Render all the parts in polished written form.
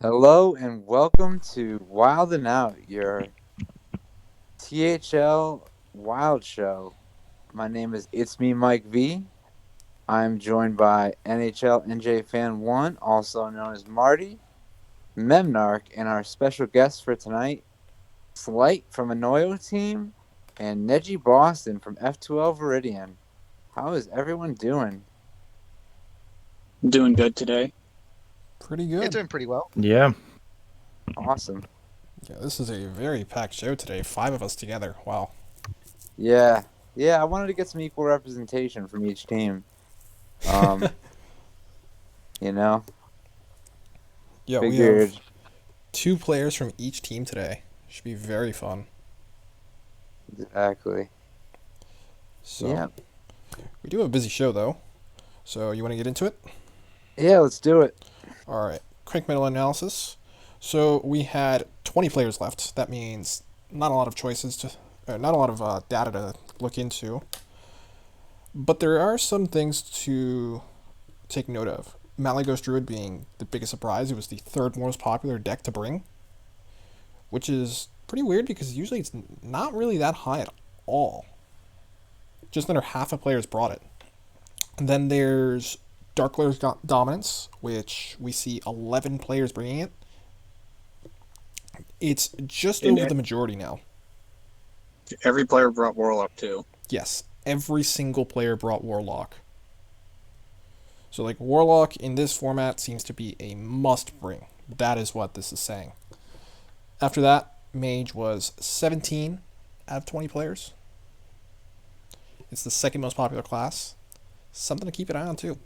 Hello and welcome to Wildin' Out, your THL Wild Show. My name is ItsMeMikeV. I'm joined by NHL NJ Fan 1, also known as Marty, Memnarch, and our special guest for tonight, Sleight from Anoyo team, and NejiBoston from F2L Viridian. How is everyone doing? Doing good today. Pretty You're good. doing pretty well. Yeah. Awesome. Yeah, this is a very packed show today. 5 of us together. Wow. Yeah, I wanted to get some equal representation from each team. You know, Yeah, we figured. have 2 players from each team today. Should be very fun. Exactly. So, Yeah. we do have a busy show though. So, you want to get into it? Yeah, let's do it. All right. Quick mental analysis. So, we had 20 players left. That means not a lot of choices not a lot of data to look into. But there are some things to take note of. Malagos Druid being the biggest surprise. It was the third most popular deck to bring, which is pretty weird because usually it's not really that high at all. Just under half of players brought it. And then there's Dark Layer's Dominance, which we see 11 players bringing it. It's just over the majority now. Every player brought Warlock too. Yes, every single player brought Warlock. So, like, Warlock in this format seems to be a must bring. That is what this is saying. After that, Mage was 17 out of 20 players. It's the second most popular class. Something to keep an eye on, too.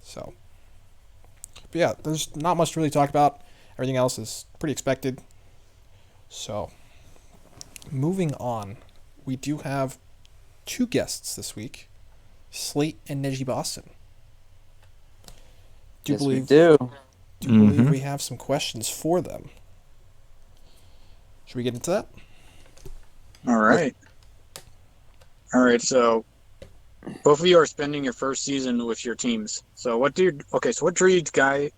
So, but yeah, there's not much to really talk about. Everything else is pretty expected. So, moving on, we do have 2 guests this week, Sleight and NejiBoston. Yes, we do. Do you believe we have some questions for them? Should we get into that? All right. So both of you are spending your first season with your teams. So what drew you to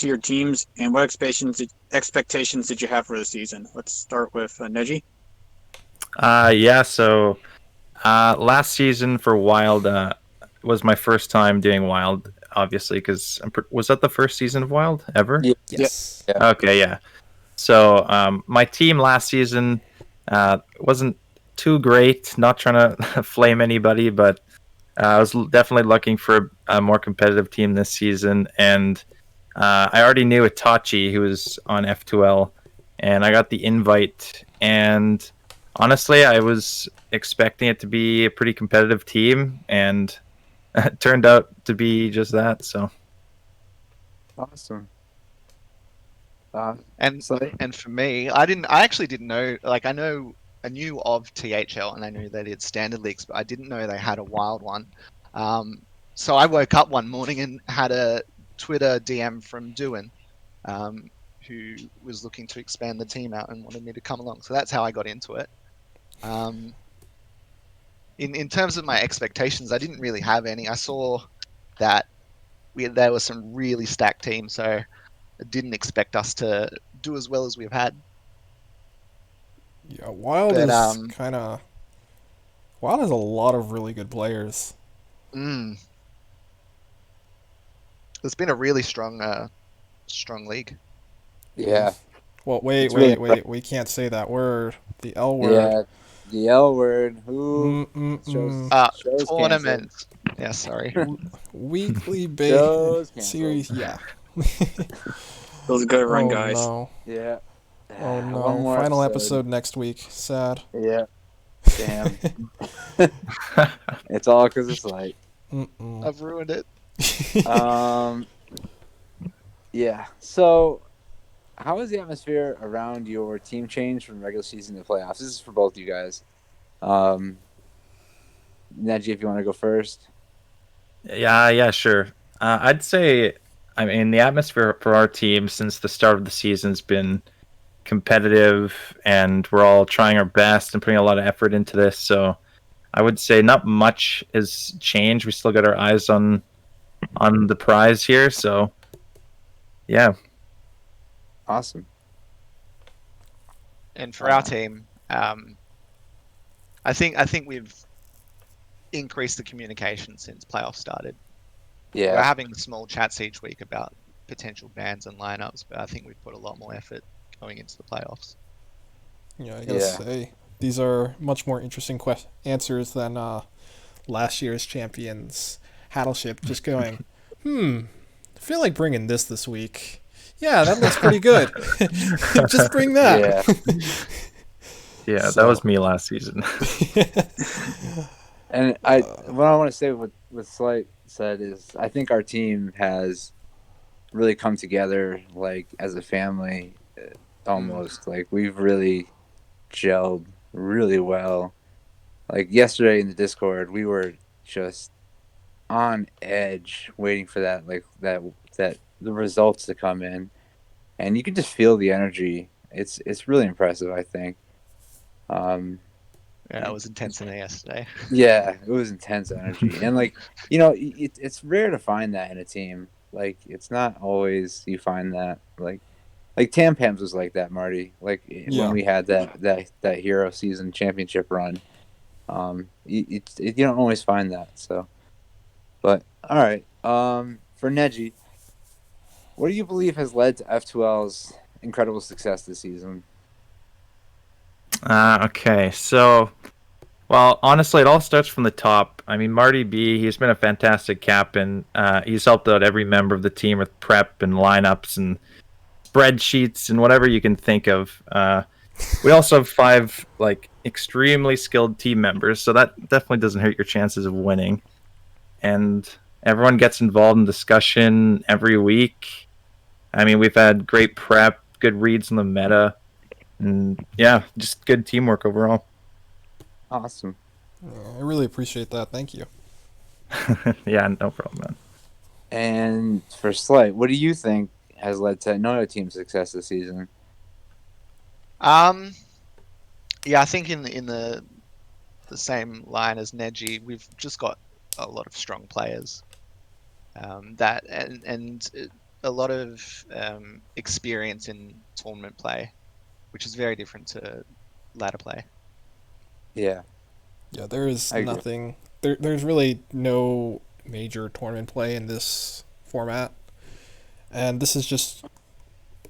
your teams, and what expectations did you have for the season? Let's start with Neji. Last season for Wild was my first time doing Wild, obviously, because was that the first season of Wild ever? Yes. Yeah. Okay, yeah. So my team last season wasn't too great. Not trying to flame anybody, but I was definitely looking for a more competitive team this season, and I already knew Itachi, who was on F2L, and I got the invite. And honestly, I was expecting it to be a pretty competitive team, and it turned out to be just that. So Awesome. And for me, I actually didn't know. Like, I knew of THL and I knew that it's standard leagues, but I didn't know they had a wild one. So I woke up one morning and had a Twitter DM from Duin, who was looking to expand the team out and wanted me to come along. So that's how I got into it. In terms of my expectations, I didn't really have any. I saw that there were some really stacked teams, so I didn't expect us to do as well as we've had. Yeah, Wild has a lot of really good players. It's been a really strong league. Yeah. Well, wait. We can't say that word. The L word. Yeah, the L word. Who shows tournament. Yeah, sorry. Weekly based series. Yeah. That was a good run, guys. No. Yeah. Oh no! One more Final episode next week. Sad. Yeah. Damn. It's all because it's like. I've ruined it. Yeah. So, how has the atmosphere around your team changed from regular season to playoffs? This is for both you guys. Neji, if you want to go first. Yeah, sure. I'd say, I mean, the atmosphere for our team since the start of the season has been competitive, and we're all trying our best and putting a lot of effort into this. So I would say not much has changed. We still got our eyes on the prize here. So yeah. Awesome. And for our team, I think we've increased the communication since playoffs started. We're Yeah. having small chats each week about potential bans and lineups, but I think we've put a lot more effort going into the playoffs. Yeah, I gotta Yeah. say, these are much more interesting answers than last year's champions Hattleship just going, I feel like bringing this week. Yeah, that looks pretty good. Just bring that. Yeah. Yeah, So- that was me last season. And what I want to say with Sleight said is I think our team has really come together like as a family almost. Like we've really gelled really well. Like yesterday in the Discord, we were just on edge waiting for that the results to come in. And you can just feel the energy. It's really impressive, I think. Yeah, it was intense in there yesterday. Yeah, it was intense energy, and it's rare to find that in a team. Like, it's not always you find that. Like Tampam's was like that, Marty. Like Yeah. when we had that hero season championship run. You don't always find that. So, but all right. For Neji, what do you believe has led to F2L's incredible success this season? Okay, so, well, honestly, it all starts from the top. I mean, MartyB, he's been a fantastic captain. He's helped out every member of the team with prep and lineups and spreadsheets and whatever you can think of. We also have 5 extremely skilled team members, so that definitely doesn't hurt your chances of winning. And everyone gets involved in discussion every week. I mean, we've had great prep, good reads on the meta, and yeah, just good teamwork overall. Awesome. Yeah, I really appreciate that. Thank you. Yeah, no problem, man. And for Sleight, what do you think has led to another team's success this season? Yeah, I think in the same line as Neji, we've just got a lot of strong players. That and a lot of experience in tournament play, which is very different to ladder play. Yeah. Yeah, there is I agree. nothing. There's really no major tournament play in this format, and this is just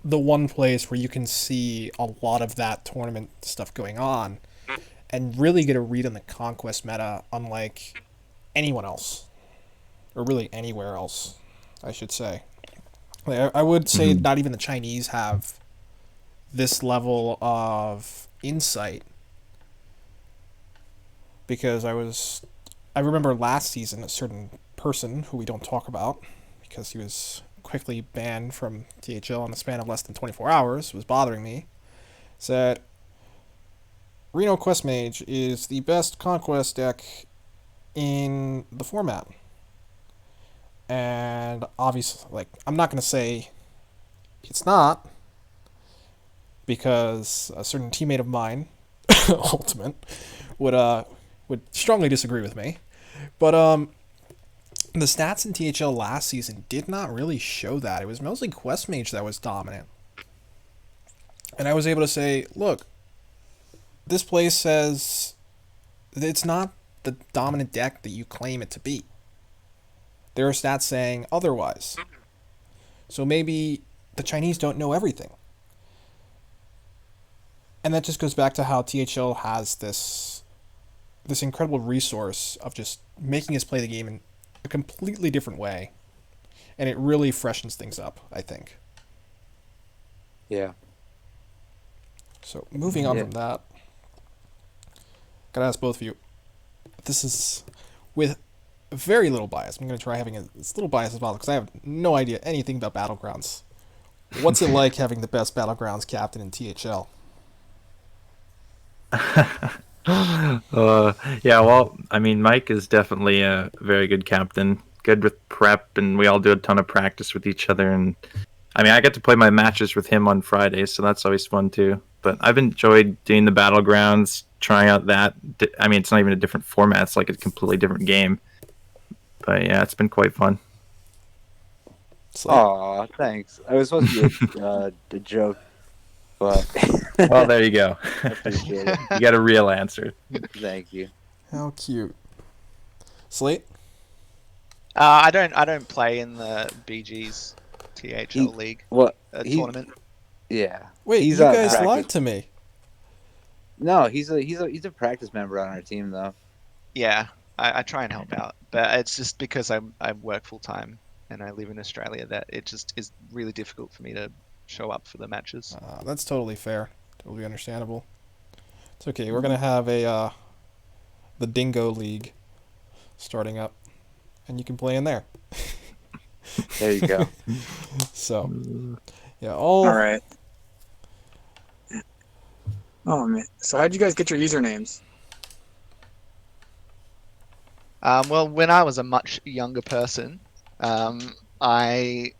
the one place where you can see a lot of that tournament stuff going on, and really get a read on the conquest meta, unlike anyone else, or really anywhere else, I should say. Like, I would say not even the Chinese have this level of insight, because I remember last season a certain person who we don't talk about because he was quickly banned from THL in the span of less than 24 hours, was bothering me, said Reno Quest Mage is the best conquest deck in the format. And obviously, I'm not going to say it's not, because a certain teammate of mine, Ultimate, would strongly disagree with me. But the stats in THL last season did not really show that. It was mostly Quest Mage that was dominant. And I was able to say, look, this place says that it's not the dominant deck that you claim it to be. There are stats saying otherwise. So maybe the Chinese don't know everything. And that just goes back to how THL has this incredible resource of just making us play the game in a completely different way. And it really freshens things up, I think. Yeah. So moving on from that, gotta ask both of you. This is with very little bias. I'm gonna try having this little bias as well because I have no idea anything about Battlegrounds. What's it like having the best Battlegrounds captain in THL? Yeah, well, I mean, Mike is definitely a very good captain. Good with prep, and we all do a ton of practice with each other. And I mean, I get to play my matches with him on Fridays, so that's always fun too. But I've enjoyed doing the Battlegrounds, trying out that. I mean, it's not even a different format; it's like a completely different game. But yeah, it's been quite fun. Slate. Aw, thanks. It was supposed to be a joke, but Well, there you go. I appreciate it. You got a real answer. Thank you. How cute. Slate? I don't play in the BG's THL League What? tournament. Yeah. Wait, He's you a guys practice- lied to me. No, he's a practice member on our team though. Yeah, I try and help out, but it's just because I work full time and I live in Australia that it just is really difficult for me to show up for the matches. That's totally fair. Totally understandable. It's okay. We're gonna have the Dingo League starting up, and you can play in there. There you go. So, yeah. All right. Oh man. So how'd you guys get your usernames? Well, when I was a much younger person, I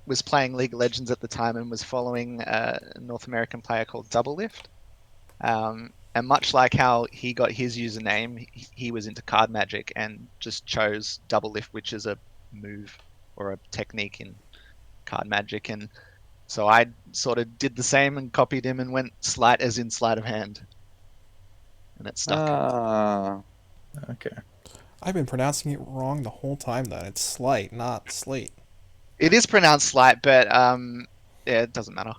was playing League of Legends at the time and was following a North American player called Doublelift. And much like how he got his username, he was into card magic and just chose Doublelift, which is a move or a technique in card magic. And so I sort of did the same and copied him and went Sleight as in sleight of hand. And it stuck. Okay. I've been pronouncing it wrong the whole time. Then it's Slight, not Slate. It is pronounced Sleight, but yeah, it doesn't matter.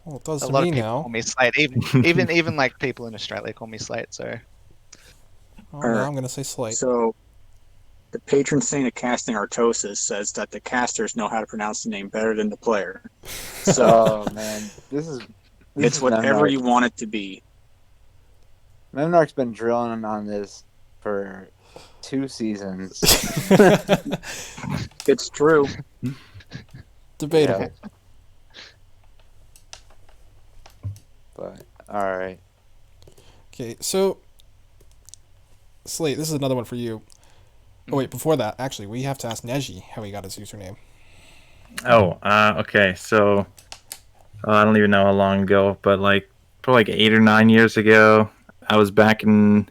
Well, it does A to lot me of people now. call me Slate. Even like people in Australia call me Slate. So Oh, now I'm gonna say Slate. So the patron saint of casting Artosis says that the casters know how to pronounce the name better than the player. So Oh man, this it's is whatever Memnarch. you want it to be. Memnarch's been drilling on this for 2 seasons. It's true. Debatable. But all right. Okay, so Slate, this is another one for you. Oh wait, before that, actually, we have to ask Neji how he got his username. Oh, okay. So I don't even know how long ago, but probably 8 or 9 years ago, I was back in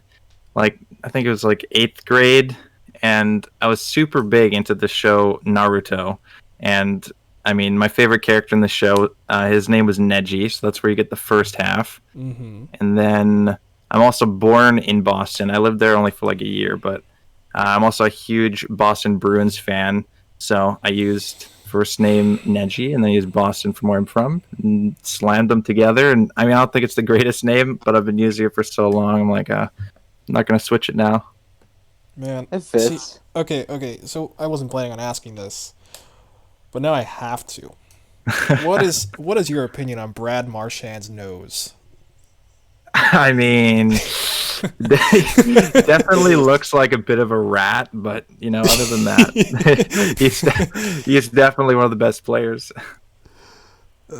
I think it was 8th grade, and I was super big into the show Naruto. And I mean, my favorite character in the show, his name was Neji, so that's where you get the first half. Mm-hmm. And then I'm also born in Boston. I lived there only for a year, but I'm also a huge Boston Bruins fan. So I used first name Neji, and then I used Boston from where I'm from, and slammed them together. And I mean, I don't think it's the greatest name, but I've been using it for so long. I'm like, I'm not going to switch it now. Man, It fits. see, okay. So I wasn't planning on asking this, but now I have to. What is your opinion on Brad Marchand's nose? I mean, definitely looks like a bit of a rat, but other than that, he's definitely one of the best players. He's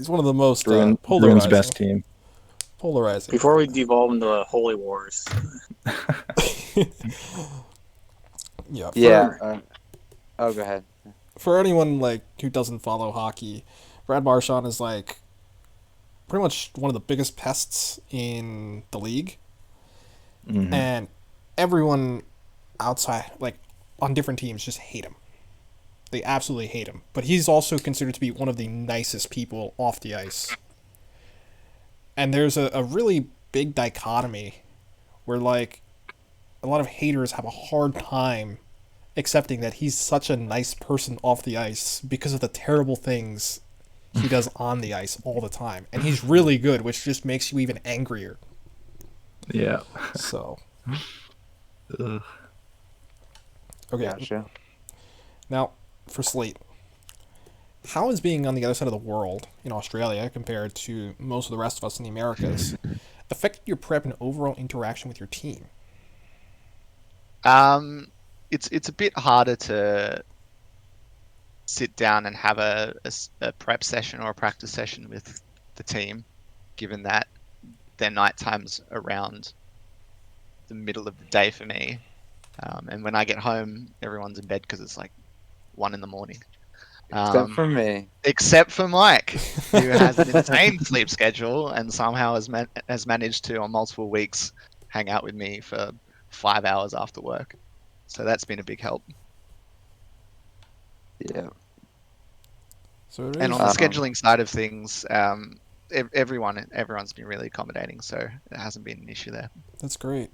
one of the most Bruins polarizing. best team. Polarizing. Before we devolve into holy wars. Yeah. Yeah. Oh, go ahead. For anyone who doesn't follow hockey, Brad Marchand is pretty much one of the biggest pests in the league. Mm-hmm. And everyone outside, on different teams, just hate him. They absolutely hate him. But he's also considered to be one of the nicest people off the ice. And there's a really big dichotomy where, a lot of haters have a hard time accepting that he's such a nice person off the ice because of the terrible things he does on the ice all the time. And he's really good, which just makes you even angrier. Yeah. So. Ugh. Okay. Gotcha. Now, for Slate, how is being on the other side of the world in Australia compared to most of the rest of us in the Americas affected your prep and overall interaction with your team? It's a bit harder to sit down and have a prep session or a practice session with the team, given that their night time's around the middle of the day for me. And when I get home, everyone's in bed because it's 1 a.m. Except for me. Except for Mike, who has an insane sleep schedule and somehow has managed to, on multiple weeks, hang out with me for 5 hours after work. So that's been a big help. Yeah. So it And is. on the Um, scheduling side of things, everyone's been really accommodating, so it hasn't been an issue there. That's great.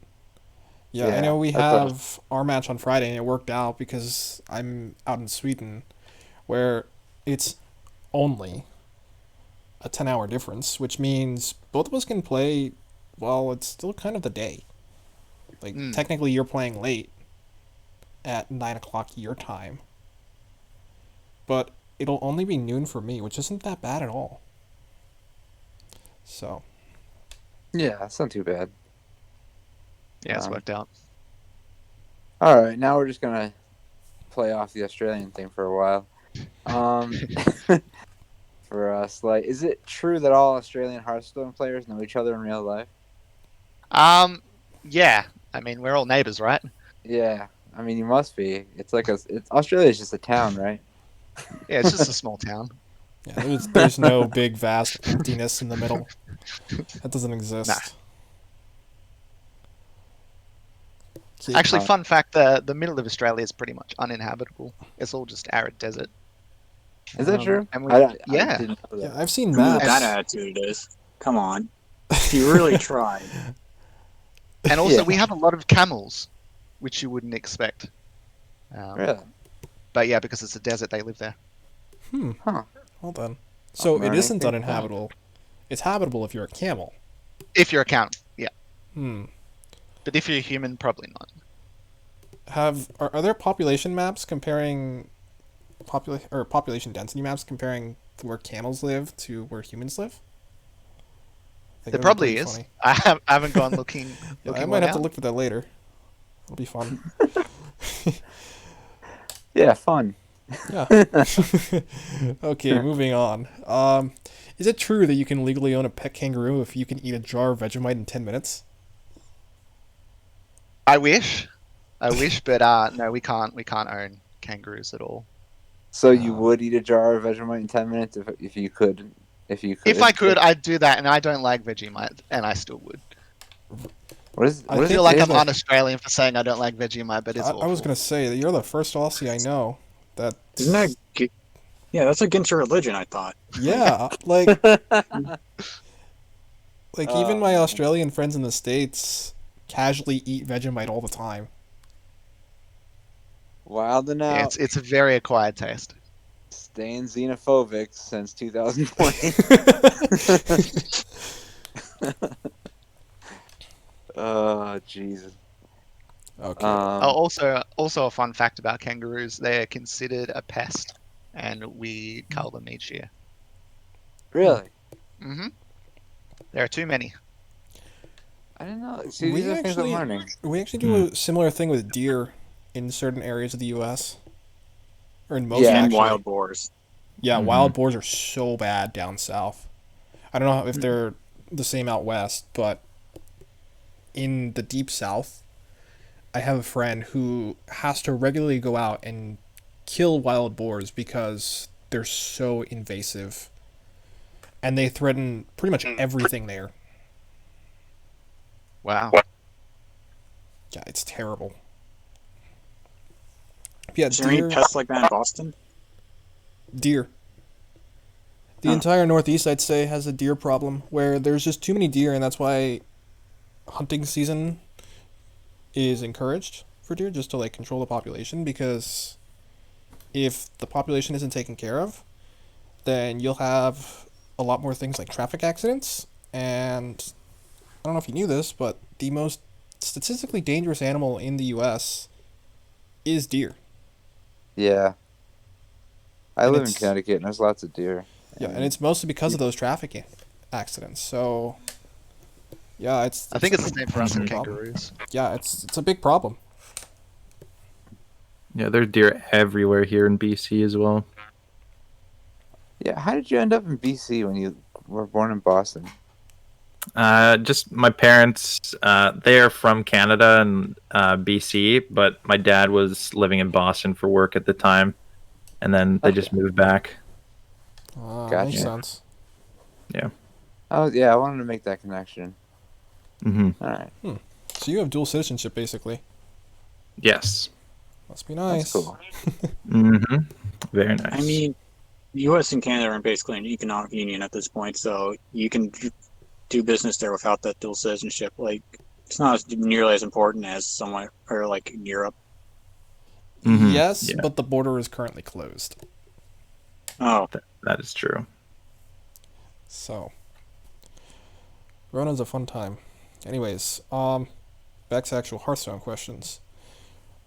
Yeah, I Yeah, know we that's what. have our match on Friday, and it worked out because I'm out in Sweden, where it's only a 10-hour difference, which means both of us can play. Well, it's still kind of the day. Like technically, you're playing late at 9 o'clock your time, but it'll only be noon for me, which isn't that bad at all. So Yeah, that's not too bad. Yeah, it's worked out. All right, now we're just gonna play off the Australian thing for a while. For Sleight, is it true that all Australian Hearthstone players know each other in real life? Yeah. I mean, we're all neighbors, right? Yeah, I mean you must be. It's like Australia's just a town, right? Yeah, it's just a small town. yeah, there's no big vast emptiness in the middle. That doesn't exist. Nah. Okay. Actually, fun fact: the middle of Australia is pretty much uninhabitable. It's all just arid desert. Is that true? And I yeah. didn't know that. Yeah, I've seen With maps. that attitude it is. Come on. You really tried. And also, Yeah. we have a lot of camels, which you wouldn't expect. Really? But yeah, because it's a desert, they live there. Huh. Hold on. So it learning isn't things. uninhabitable. It's habitable if you're a camel. If you're a camel, yeah. Hmm. But if you're a human, probably not. Are there population maps comparing population density maps comparing where camels live to where humans live? I think There that'd be probably pretty is. funny. I haven't gone looking. Yeah, looking I one might have to out. look for that later. It'll be fun. Yeah, fun. Yeah. Okay, moving on. Is it true that you can legally own a pet kangaroo if you can eat a jar of Vegemite in 10 minutes? I wish, but no, we can't. We can't own kangaroos at all. So you would eat a jar of Vegemite in 10 minutes if you could? If I could, I'd do that, and I don't like Vegemite, and I still would. What is? I What I is think feel it like taste I'm like? un-Australian for saying I don't like Vegemite, but it's I awful. was gonna say that you're the first Aussie I know that. Isn't that... Yeah, that's against your religion, I thought. Yeah, like even my man. Australian friends in the States casually eat Vegemite all the time. Wildin' Yeah, out, it's a very acquired taste. staying xenophobic since 2020. Oh, Jesus. Okay. Also a fun fact about kangaroos: they are considered a pest, and we cull them each year. Really? There are too many. I didn't know. See, these are things I'm learning. We actually do a similar thing with deer in certain areas of the U.S. Or in most, Yeah. And actually. wild boars. Yeah, wild boars are so bad down south. I don't know if they're the same out west, but in the deep south, I have a friend who has to regularly go out and kill wild boars because they're so invasive. And they threaten pretty much everything there. Wow. Yeah, it's terrible. Yeah, Is there any pests like that in Boston? Deer. The entire Northeast, I'd say, has a deer problem where there's just too many deer, and that's why hunting season is encouraged for deer, just to like control the population. Because if the population isn't taken care of, then you'll have a lot more things like traffic accidents. And I don't know if you knew this, but the most statistically dangerous animal in the U.S. is deer. Yeah. I And live in it's- Connecticut, and there's lots of deer. Yeah, and it's mostly because of those traffic accidents. So, yeah, I think it's the a same for us big and problem. kangaroos. Yeah, it's a big problem. Yeah, there's deer everywhere here in BC as well. Yeah, how did you end up in BC when you were born in Boston? Just my parents, they're from Canada and BC, but my dad was living in Boston for work at the time, and then they just moved back. Makes Gotcha. sense. Oh, yeah, I wanted to make that connection. Mm-hmm. All right. So you have dual citizenship, basically. Yes. Must be nice. That's cool. Mm-hmm. Very nice. I mean, the U.S. and Canada are basically an economic union at this point, so you can do business there without that dual citizenship. Like, it's not nearly as important as somewhere or like in Europe. Yes, Yeah, but the border is currently closed. Oh, that is true. So, Rona's a fun time. Anyways, back to actual Hearthstone questions.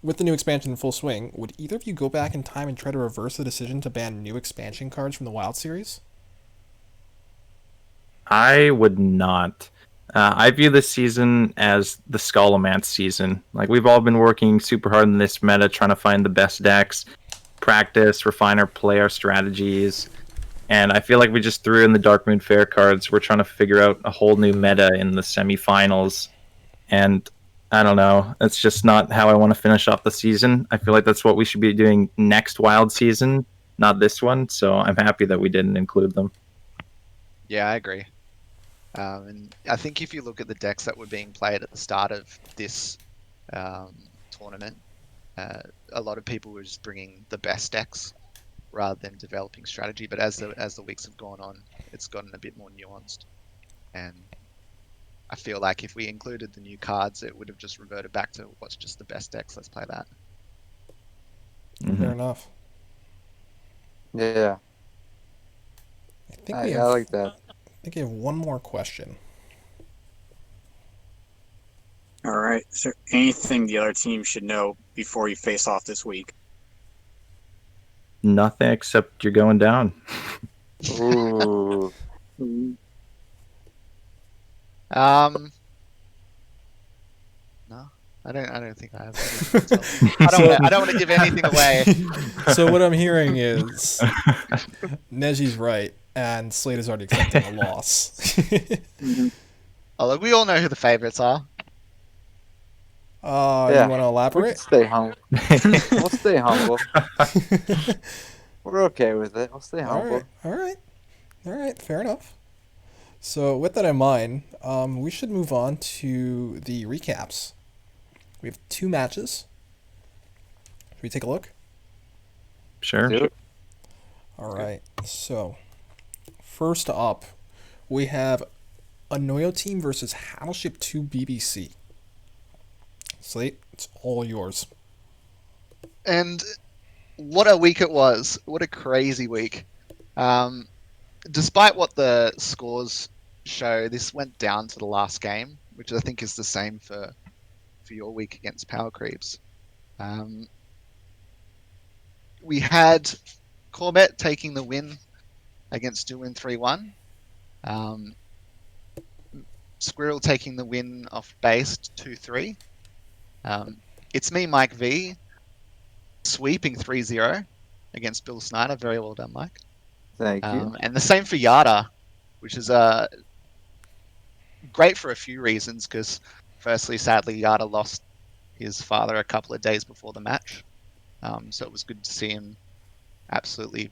With the new expansion in full swing, would either of you go back in time and try to reverse the decision to ban new expansion cards from the Wild Series? I would not. I view this season as the Skullomance season. Like, we've all been working super hard in this meta, trying to find the best decks, practice, refine our play, our strategies. And I feel like we just threw in the Darkmoon Fair cards. We're trying to figure out a whole new meta in the semifinals. And I don't know. It's just not how I want to finish off the season. I feel like that's what we should be doing next Wild season, not this one. So I'm happy that we didn't include them. Yeah, I agree. And I think if you look at the decks that were being played at the start of this tournament, a lot of people were just bringing the best decks rather than developing strategy. But as the weeks have gone on, it's gotten a bit more nuanced. And I feel like if we included the new cards, it would have just reverted back to what's just the best decks. Let's play that. Fair enough. Yeah, I think I, we I have. like that. I think we have one more question. all right. Is there anything the other team should know before you face off this week? Nothing except you're going down. Ooh. No, I don't think I have. Anything to tell. I don't want to give anything away. So what I'm hearing is Neji's right, and Sleight is already accepting a loss. Oh, look, we all know who the favorites are. Yeah. You want to We can elaborate? stay humble. We'll stay humble. We're okay with it. We'll stay humble. All right. Fair enough. So with that in mind, we should move on to the recaps. We have 2 matches. Should we take a look? Sure. Do it. All right. So first up, we have Anoyo Team versus Battleship 2 BBC. Slate, it's all yours. And what a week it was. What a crazy week. Despite what the scores show, this went down to the last game, which I think is the same for your week against Power Creeps. We had Corbett taking the win against Duin 3-1. Squirrel taking the win off Based 2-3. ItsMeMikeV sweeping 3-0 against Bill Snyder. Very well done, Mike. Thank you. And the same for Yada, which is great for a few reasons. Because firstly, sadly, Yada lost his father a couple of days before the match. So it was good to see him absolutely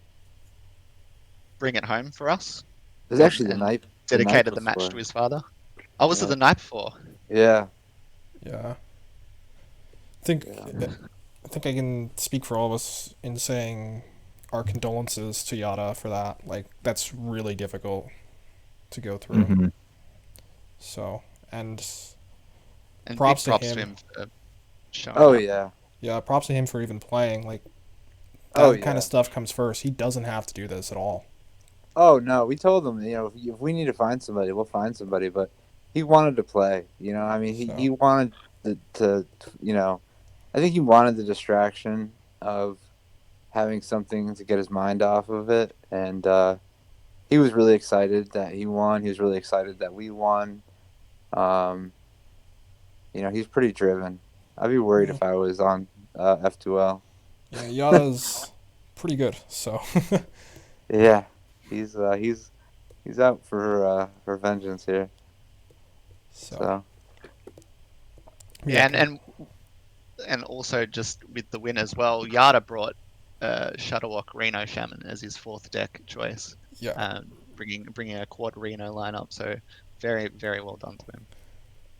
bring it home for us. It was actually the and night. Dedicated the before. match to his father. Oh, was it Yeah. the night before? Yeah. Yeah. I think I can speak for all of us in saying our condolences to Yada for that. Like, that's really difficult to go through. Mm-hmm. So, and Props Props to to him. him for showing Oh up. yeah. yeah, props to him for even playing. Like, that Oh kind yeah. of stuff comes first. He doesn't have to do this at all. Oh no, we told him, if we need to find somebody, we'll find somebody. But he wanted to play. I mean, he wanted to I think he wanted the distraction of having something to get his mind off of it, and he was really excited that he won. He was really excited that we won. He's pretty driven. I'd be worried if I was on F2L. Yeah, Yada's pretty good. So, Yeah, he's out for vengeance here. So Yeah, and also just with the win as well, Yada brought Shutterwalk Reno Shaman as his 4th deck choice, yeah. bringing a quad Reno lineup. So very, very well done to him.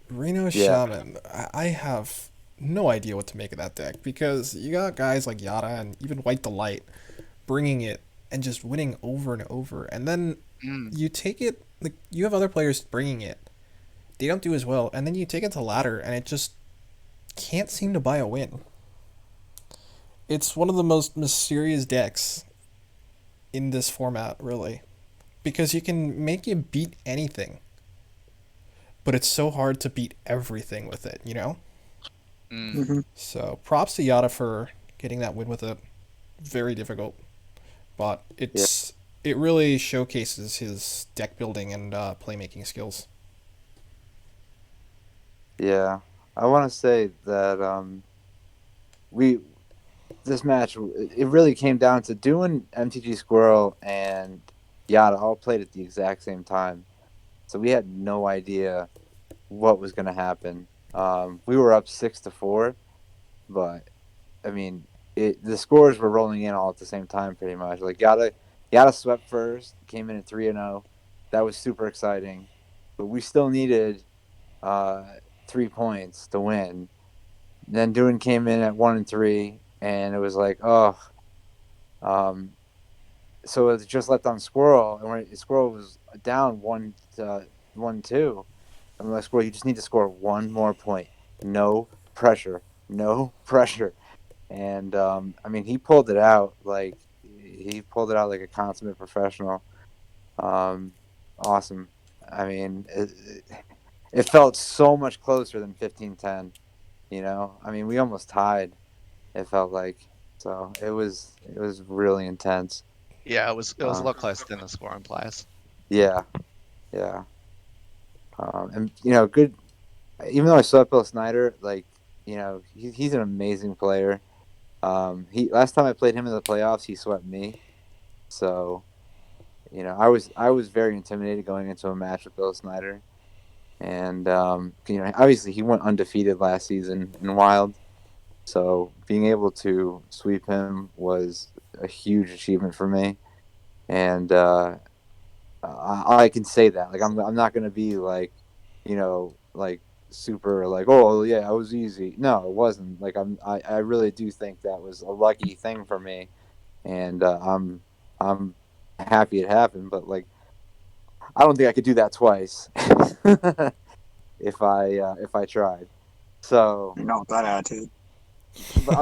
Reno Yeah. Shaman, I have no idea what to make of that deck because you got guys like Yada and even White Delight bringing it and just winning over and over. And then Mm. you take it, like, you have other players bringing it. They don't do as well. And then you take it to ladder and it just can't seem to buy a win. It's one of the most mysterious decks in this format, really. Because you can make it beat anything. But it's so hard to beat everything with it, you know? Mm. Mm-hmm. So props to Yada for getting that win with it. Very difficult. But it really showcases his deck building and playmaking skills. Yeah, I want to say that we this match, it really came down to doing MTG Squirrel and Yada all played at the exact same time, so we had no idea what was going to happen. We were up 6-4, but I mean, the scores were rolling in all at the same time, pretty much. Like Yada swept first, came in at 3-0. That was super exciting, but we still needed 3 points to win. Then Dune came in at 1-3, and it was like, oh, so it just left on Squirrel, and when Squirrel was down 1-2, I'm like, Squirrel, you just need to score one more point. No pressure, no pressure. And I mean, he pulled it out like a consummate professional. Awesome. I mean, it felt so much closer than 15-10. You know, I mean, we almost tied. It felt like, so it was really intense. Yeah, it was a lot closer than the scoring players. Yeah, yeah. And you know, good. Even though I swept Bill Snyder, like, you know, he's an amazing player. He last time I played him in the playoffs, he swept me. So, you know, I was very intimidated going into a match with Bill Snyder, and you know, obviously he went undefeated last season in Wild. So being able to sweep him was a huge achievement for me, and I can say that. Like I'm not gonna be like, you know, like super like, oh yeah, it was easy. No, it wasn't. Like I really do think that was a lucky thing for me, and I'm happy it happened. But like I don't think I could do that twice if I tried. So, You know, with that attitude. but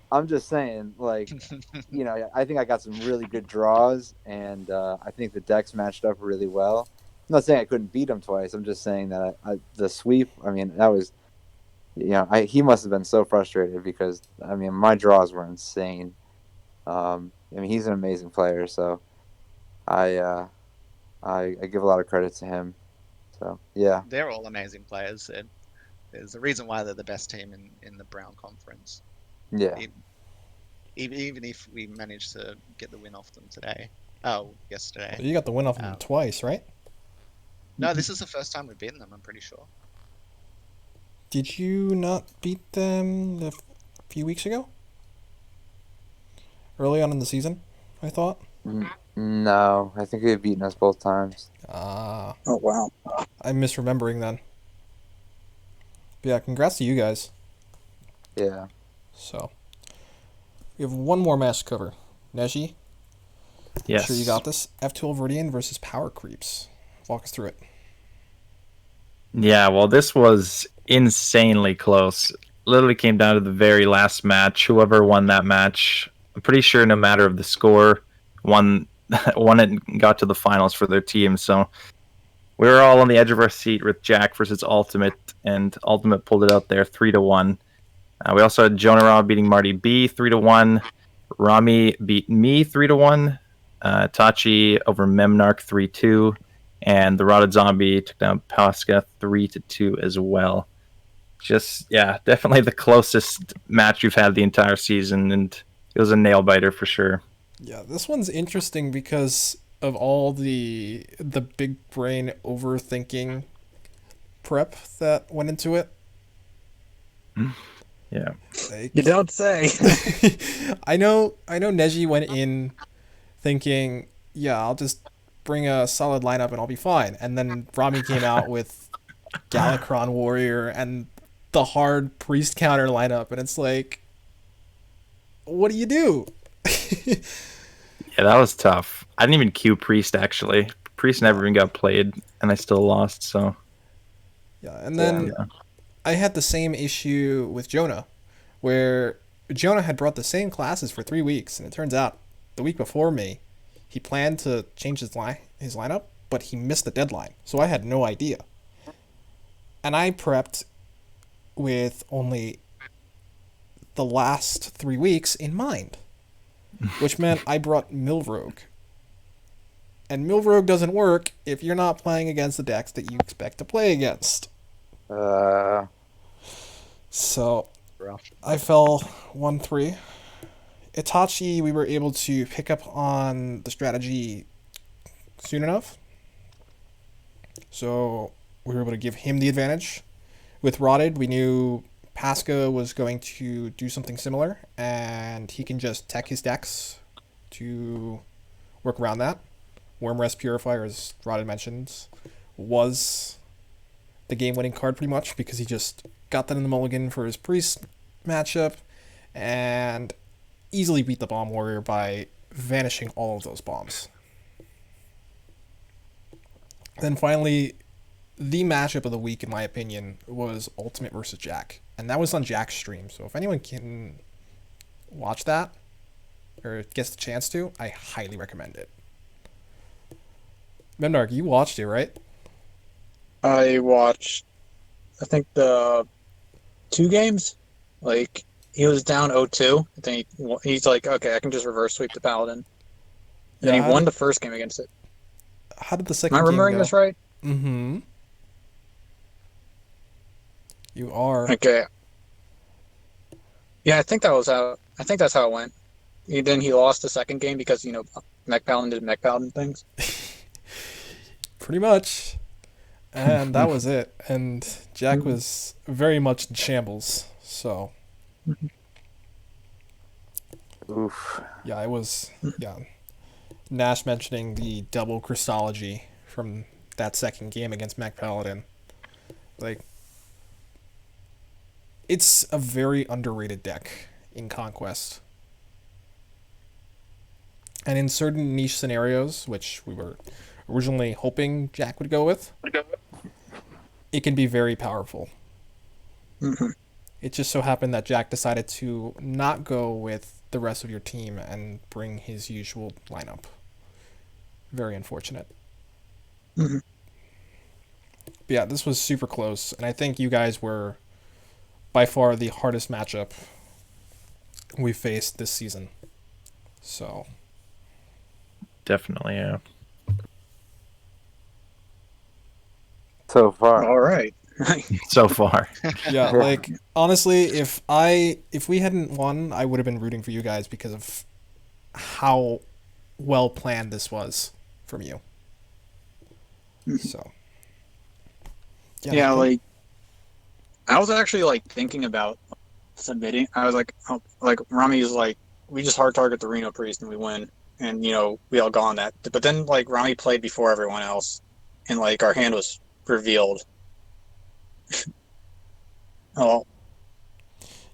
I'm just saying, like, you know, I think I got some really good draws, and I think the decks matched up really well. I'm not saying I couldn't beat him twice. I'm just saying that the sweep. I mean, that was, you know, he must have been so frustrated because I mean, my draws were insane. I mean, he's an amazing player, so I give a lot of credit to him. So yeah, They're all amazing players. And there's a reason why they're the best team in the Brown Conference. yeah, Even if we manage to get the win off them today. Oh, yesterday. You got the win off them twice, right? No, this is the first time we've beaten them, I'm pretty sure. Did you not beat them a few weeks ago? Early on in the season, I thought. no, I think they've beaten us both times. Ah, Oh wow. I'm misremembering then. But yeah, congrats to you guys. Yeah. So, we have one more match to cover. Neji, Yes. sure you got this. F12 Viridian versus Power Creeps. Walk us through it. Yeah, well, this was insanely close. Literally came down to the very last match. Whoever won that match, I'm pretty sure no matter of the score, won it, got to the finals for their team. So we were all on the edge of our seat with Jack versus Ultimate, and Ultimate pulled it out there 3-1. We also had Jonah Raw beating MartyB 3-1. Rami beat me 3-1. Tachi over Memnarch 3-2. And the Rotted Zombie took down Pasca 3-2 as well. Just, yeah, definitely the closest match we've had the entire season, and it was a nail biter for sure. Yeah, this one's interesting because of all the big brain overthinking prep that went into it. Yeah. Like, You don't say. I know Neji went in thinking, yeah, I'll just bring a solid lineup and I'll be fine. And then Rami came out with Galakron Warrior and the hard priest counter lineup, and it's like, what do you do? Yeah, that was tough. I didn't even queue Priest actually. Priest never even got played, and I still lost. So Yeah, and then yeah. I had the same issue with Jonah, where Jonah had brought the same classes for 3 weeks, and it turns out the week before me, he planned to change his lineup, but he missed the deadline, so I had no idea. And I prepped with only the last 3 weeks in mind, which meant I brought Milrogue. And Milrogue doesn't work if you're not playing against the decks that you expect to play against. So Rough. I fell 1-3. Itachi, we were able to pick up on the strategy soon enough. So we were able to give him the advantage. With Rotted, we knew Pasca was going to do something similar, and he can just tech his decks to work around that. Wormrest Purifier, as Rotted mentions, was the game-winning card pretty much because he just got that in the mulligan for his Priest matchup and easily beat the Bomb Warrior by vanishing all of those bombs. Then finally, the matchup of the week, in my opinion, was Ultimate versus Jack. And that was on Jack's stream. So if anyone can watch that or gets the chance to, I highly recommend it. Memnarch, you watched it, right? I watched, I think, the 2 games. Like, he was down 0-2. I think he's like, okay, I can just reverse sweep the Paladin. And he won the first game against it. How did the Am second I game remembering go? this right? Mm-hmm. You are. Okay. Yeah, I think that's how it went. Then he lost the second game because, Mech Paladin did Mech Paladin things. Pretty much. And that was it. And Jack was very much in shambles. So, Oof. yeah, it was. Yeah. Nash mentioning the double Crystology from that second game against Mech Paladin. Like, it's a very underrated deck in Conquest. And in certain niche scenarios, which we were originally hoping Jack would go with, it can be very powerful. Mm-hmm. It just so happened that Jack decided to not go with the rest of your team and bring his usual lineup. Very unfortunate. Mm-hmm. But yeah, this was super close, and I think you guys were by far the hardest matchup we faced this season. So Definitely, yeah. So far. All right. So far. yeah, like honestly, if we hadn't won, I would have been rooting for you guys because of how well planned this was from you. So Yeah, like I was actually like thinking about submitting. I was like, Rami is like, we just hard target the Reno Priest and we win, and we all go on that. But then like Rami played before everyone else, and like our hand was revealed. Oh,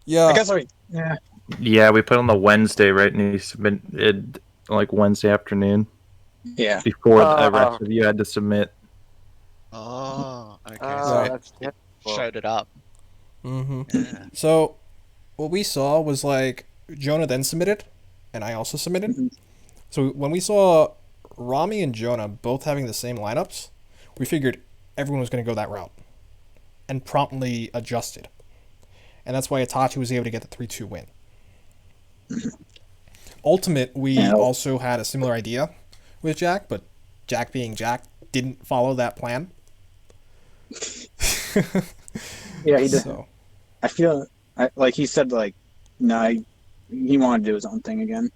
yeah, I guess Yeah, we put on the Wednesday, right? And he submitted like Wednesday afternoon yeah. before the rest of you had to submit. Oh, okay. Oh, So that's it showed it up. Mm-hmm. Yeah. So what we saw was like Jonah then submitted, and I also submitted. Mhm. So when we saw Rami and Jonah both having the same lineups, we figured everyone was going to go that route, and promptly adjusted. And that's why Itachi was able to get the 3-2 win. Ultimate, we also had a similar idea with Jack, but Jack being Jack didn't follow that plan. Yeah, he did. So, I feel like he said like, no, he wanted to do his own thing again.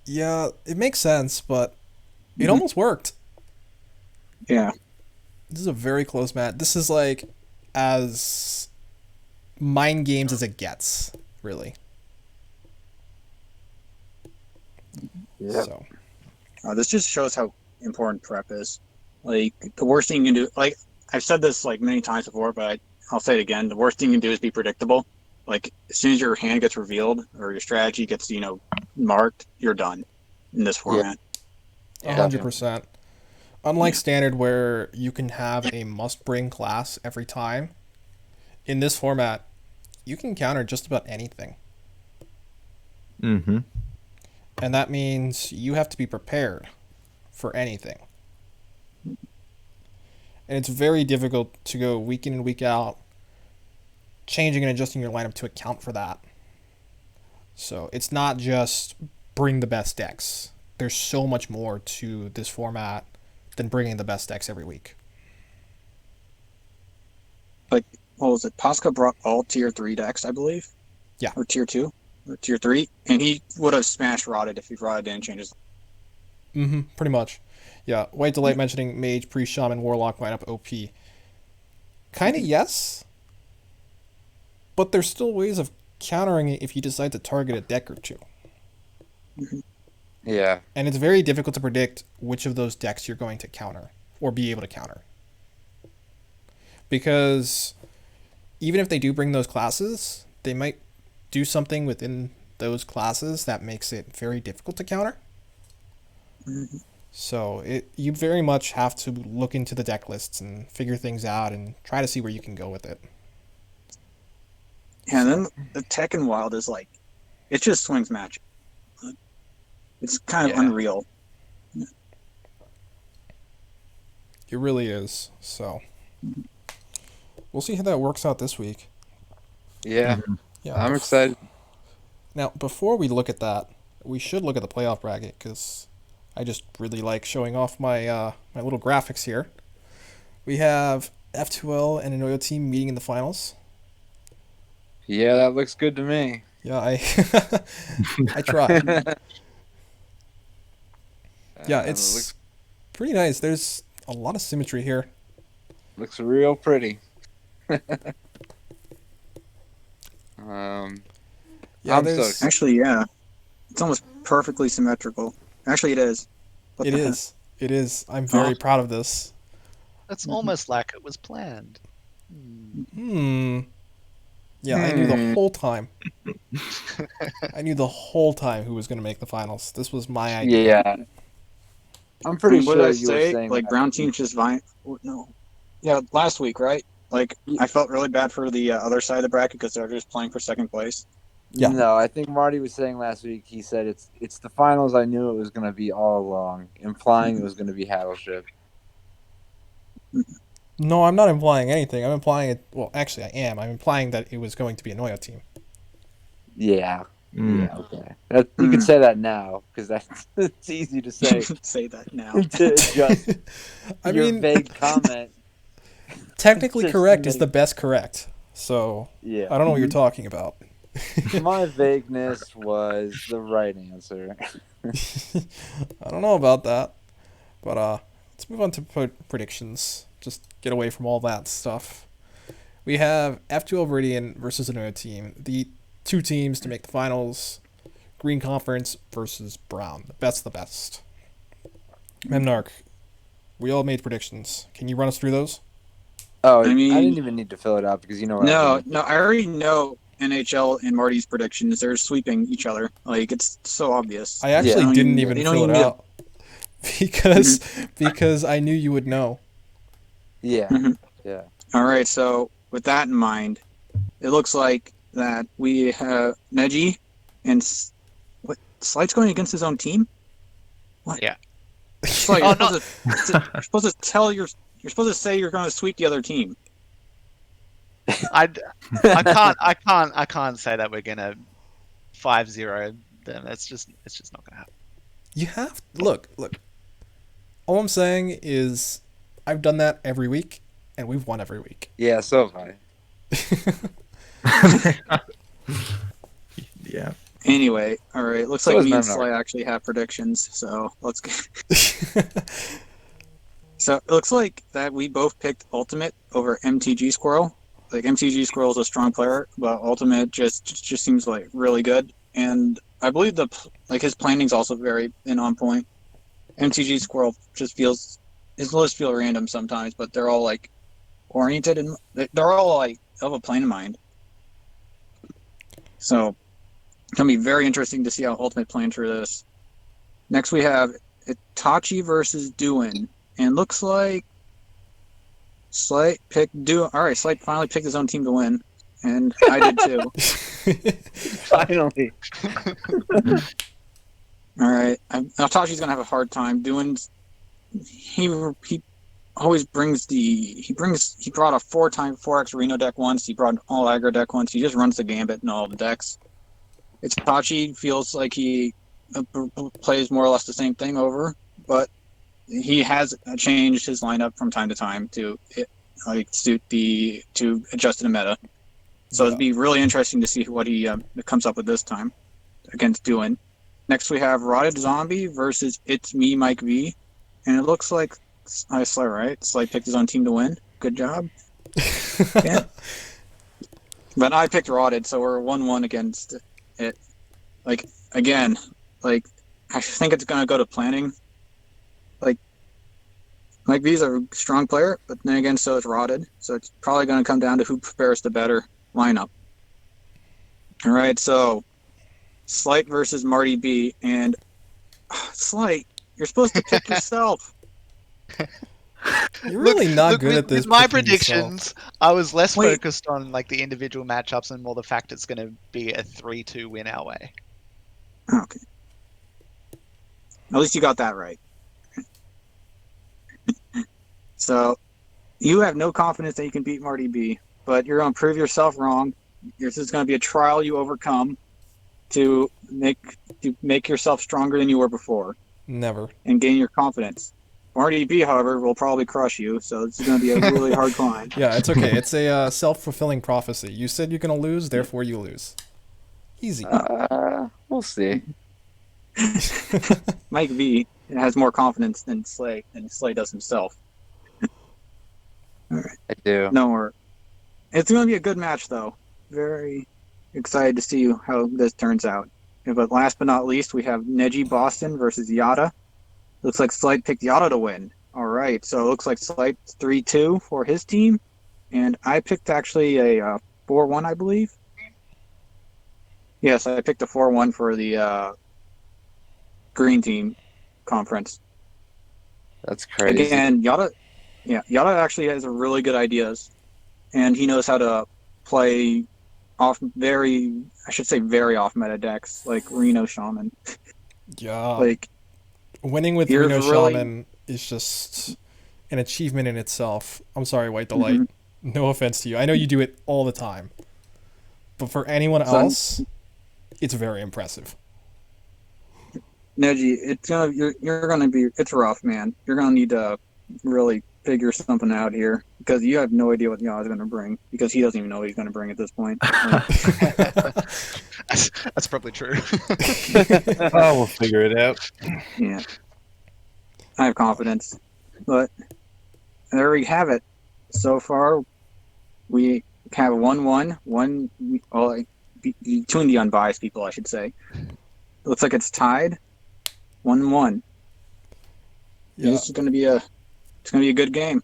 yeah, it makes sense, but it Mhm. almost worked. Yeah. This is a very close match. This is like as mind games as it gets, really. Yep. So, This just shows how important prep is. Like the worst thing you can do, like I've said this like many times before, but I'll say it again. The worst thing you can do is be predictable. Like as soon as your hand gets revealed or your strategy gets, marked, you're done in this format. 100%. Unlike standard, where you can have a must-bring class every time, in this format, you can counter just about anything. Mm-hmm. And that means you have to be prepared for anything. And it's very difficult to go week in and week out, changing and adjusting your lineup to account for that. So it's not just bring the best decks. There's so much more to this format than bringing the best decks every week. Like, what was it? Pasca brought all tier 3 decks, I believe. Yeah. Or tier 2. Or tier 3. And he would have smashed Rotted if he Rotted didn't change his. Mm-hmm, pretty much. Yeah, White Delight mentioning Mage, Priest, Shaman, Warlock lineup OP. Kind of yes. But there's still ways of countering it if you decide to target a deck or two. Yeah. And it's very difficult to predict which of those decks you're going to counter or be able to counter. Because even if they do bring those classes, they might do something within those classes that makes it very difficult to counter. Mm-hmm. So you very much have to look into the deck lists and figure things out and try to see where you can go with it. Yeah, and then the Tekken Wild is like, it just swings magic. It's kind of unreal. It really is. So we'll see how that works out this week. Yeah. Yeah, I'm excited. Now, before we look at that, we should look at the playoff bracket because I just really like showing off my my little graphics here. We have F2L and Inoyo team meeting in the finals. Yeah, that looks good to me. Yeah, I I tried. Yeah, it's pretty nice. There's a lot of symmetry here. Looks real pretty. Yeah, I'm so excited. Actually, yeah. It's almost perfectly symmetrical. Actually, it is. What It the heck? is. It is. I'm very proud of this. It's almost like it was planned. Yeah, I knew the whole time. I knew the whole time who was going to make the finals. This was my idea. Yeah. I'm pretty What sure did I you were say? saying Like, that. brown team's just no. Yeah, last week, right? Like, I felt really bad for the other side of the bracket because they're just playing for second place. Yeah. No, I think Marty was saying last week, he said it's the finals I knew it was going to be all along, implying it was going to be Battleship. No, I'm not implying anything. I'm implying it. Well, actually, I am. I'm implying that it was going to be a Noya team. Yeah. Yeah, okay. You can say that now, because that's it's easy to say. Say that now. To adjust I your mean, vague comment. technically Just correct is make- the best correct. So, Yeah. I don't know what you're talking about. My vagueness was the right answer. I don't know about that. But let's move on to predictions. Just get away from all that stuff. We have F2L Viridian versus another team. The two teams to make the finals. Green Conference versus Brown. The best's the best. Memnarch, we all made predictions. Can you run us through those? Oh, I mean- I didn't even need to fill it out because you know what No, I no, I already know NHL and Marty's predictions. They're sweeping each other. Like, it's so obvious. I actually Yeah. didn't They even don't fill it even out because I knew you would know. Yeah. Mhm. Yeah. All right, so with that in mind, it looks like that we have Neji and Slight's going against his own team. What? Yeah. Slight, Oh, you're supposed to tell you're supposed to say you're going to sweep the other team. I can't say that we're gonna 5-0 them. It's just not gonna happen. You have look. All I'm saying is I've done that every week, and we've won every week. Yeah, so have I. Yeah. Anyway, all right. Looks So like is me and Memnarch. Slight actually have predictions. So let's get. So it looks like that we both picked Ultimate over MTG Squirrel. Like MTG Squirrel is a strong player, but Ultimate just seems like really good. And I believe his planning's also very on point. MTG Squirrel just feels his lists feel random sometimes, but they're all like oriented and they're all like have a plan in mind. So It's going to be very interesting to see how Ultimate plans for this. Next, we have Itachi versus Duin. And looks like Sleight picked Duin. All right, Sleight finally picked his own team to win. And I did too. Finally. All right. Itachi's going to have a hard time. Duin's. He always brings he brought a 4x Reno deck once. He brought an all aggro deck once. He just runs the gambit in all the decks. Itachi feels like he plays more or less the same thing over, but he has changed his lineup from time to time to adjust to the meta. So it'd be really interesting to see what he comes up with this time against Duin. Next we have Rotted Zombie versus ItsMeMikeV, and it looks like Sleight, right? Sleight picked his own team to win. Good job. Yeah. But I picked Rotted, so we're 1-1 against it. Again, I think it's going to go to planning. Mike V's a strong player, but then again, so is Rotted. So it's probably going to come down to who prepares the better lineup. All right, so Sleight versus MartyB. And Sleight, you're supposed to pick yourself. You're really not good at this. With my picking predictions, yourself. I was less focused on the individual matchups and more the fact it's going to be a 3-2 win our way. Okay. At least you got that right. So, you have no confidence that you can beat MartyB, but you're going to prove yourself wrong. This is going to be a trial you overcome to make yourself stronger than you were before. Never. And gain your confidence. MartyB, however, will probably crush you, so this is going to be a really hard climb. Yeah, it's okay. It's a self-fulfilling prophecy. You said you're going to lose, therefore you lose. Easy. We'll see. Mike V has more confidence than Slay does himself. All right. I do. No more. It's going to be a good match, though. Very excited to see how this turns out. But last but not least, we have NejiBoston versus Yada. Looks like Sleight picked Yada to win. All right, so it looks like Sleight's 3-2 for his team, and I picked actually a 4-1, I believe. Yes, I picked a 4-1 for the green team conference. That's crazy. Again, Yada actually has really good ideas, and he knows how to play very off meta decks like Reno Shaman. Yeah. Winning with Reno Shaman is just an achievement in itself. I'm sorry, White Delight. Mm-hmm. No offense to you. I know you do it all the time. But for anyone else, it's very impressive. Neji, it's rough, man. You're gonna need to really figure something out here because you have no idea what Yada's gonna bring because he doesn't even know what he's gonna bring at this point. That's probably true. Oh, we'll figure it out. Yeah, I have confidence, but there we have it. So far, we have 1-1. Between the unbiased people, I should say. It looks like it's tied. 1-1. Yeah. This is going to be a good game.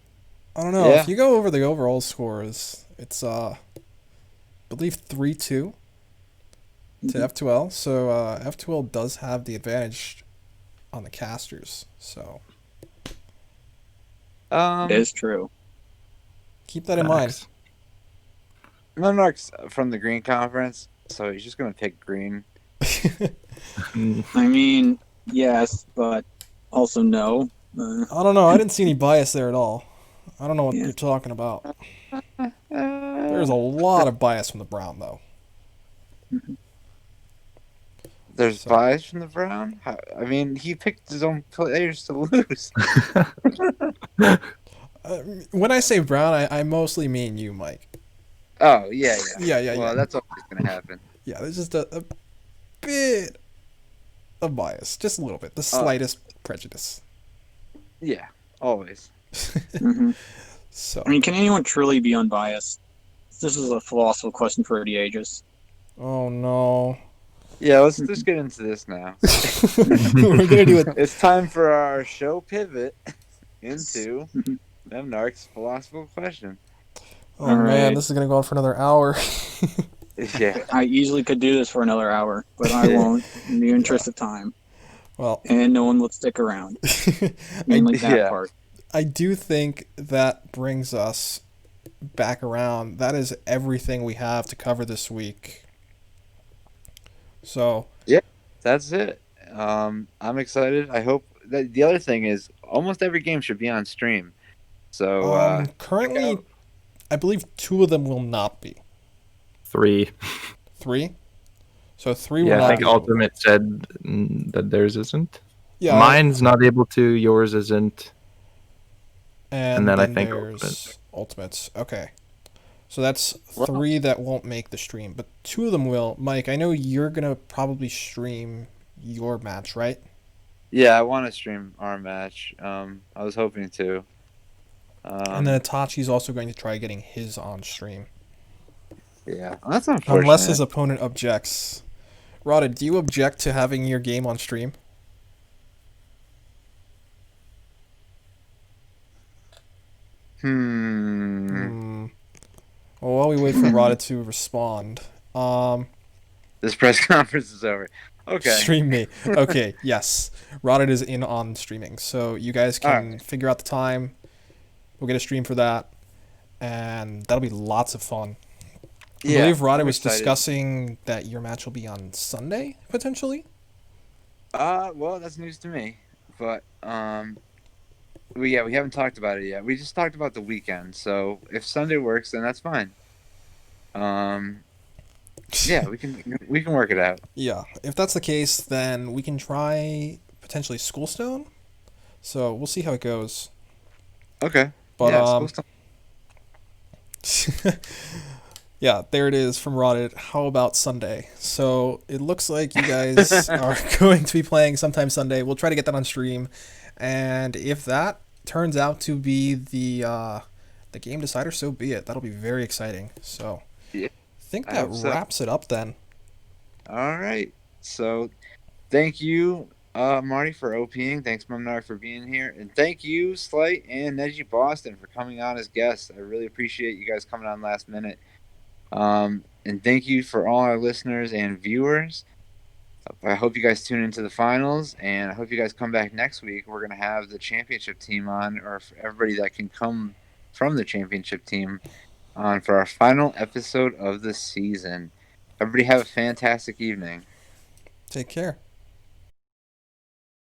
I don't know. Yeah. If you go over the overall scores, it's I believe 3-2 to F2L. So F2L does have the advantage on the casters. So it is true. Keep that in mind. Memnarch's from the green conference, so he's just going to pick green. I mean, yes, but also no. I don't know. I didn't see any bias there at all. I don't know what you're talking about. There's a lot of bias from the brown, though. There's bias from the brown? I mean, he picked his own players to lose. When I say brown, I mostly mean you, Mike. Oh, yeah. Well, that's always going to happen. Yeah, there's just a bit of bias. Just a little bit. The slightest prejudice. Yeah, always. So, I mean, can anyone truly be unbiased? This is a philosophical question for the ages. Oh, no. Yeah, let's just get into this now. We're going to do it. It's time for our show pivot into Memnarch's philosophical question. Oh, man, this is going to go on for another hour. Yeah. I easily could do this for another hour, but I won't in the interest of time. Well, And no one will stick around. I, Mainly that Yeah. part. I do think that brings us back around. That is everything we have to cover this week. So, That's it. I'm excited. I hope that the other thing is almost every game should be on stream. So check currently, out. I believe 2 of them will not be. 3. 3? So 3 will Yeah, I not think be. Ultimate said that theirs isn't. Yeah, Mine's not able to. Yours isn't. and then I then think there's Ultimates. Okay. So that's Well, 3 that won't make the stream, but 2 of them will. Mike, I know you're going to probably stream your match, right? yeah, I want to stream our match. I was hoping to. And then Itachi's also going to try getting his on stream. Yeah, that's unfortunate. Unless his opponent objects. Rada, do you object to having your game on stream? Well, while we wait for Rada to respond, This press conference is over. Okay. stream me. Okay, yes. Rada is in on streaming, so you guys can figure out the time. We'll get a stream for that, and that'll be lots of fun. I believe Rada I'm was excited. discussing that your match will be on Sunday, potentially? Well, that's news to me. But we haven't talked about it yet. We just talked about the weekend. So if Sunday works, then that's fine. Yeah, we can work it out. Yeah, if that's the case, then we can try potentially Schoolstone. So we'll see how it goes. Okay. But yeah, yeah, there it is from Rotted. How about Sunday? So it looks like you guys are going to be playing sometime Sunday. We'll try to get that on stream, and if that turns out to be the game decider, so be it. That'll be very exciting. So Yeah, I think I that hope so. wraps it up then. All right. So thank you, Marty, for OPing. Thanks, Memnarch, for being here. And thank you, Sleight and NejiBoston, for coming on as guests. I really appreciate you guys coming on last minute. And thank you for all our listeners and viewers. I hope you guys tune into the finals, and I hope you guys come back next week. We're going to have the championship team on, or for everybody that can come from the championship team on for our final episode of the season. Everybody have a fantastic evening. Take care.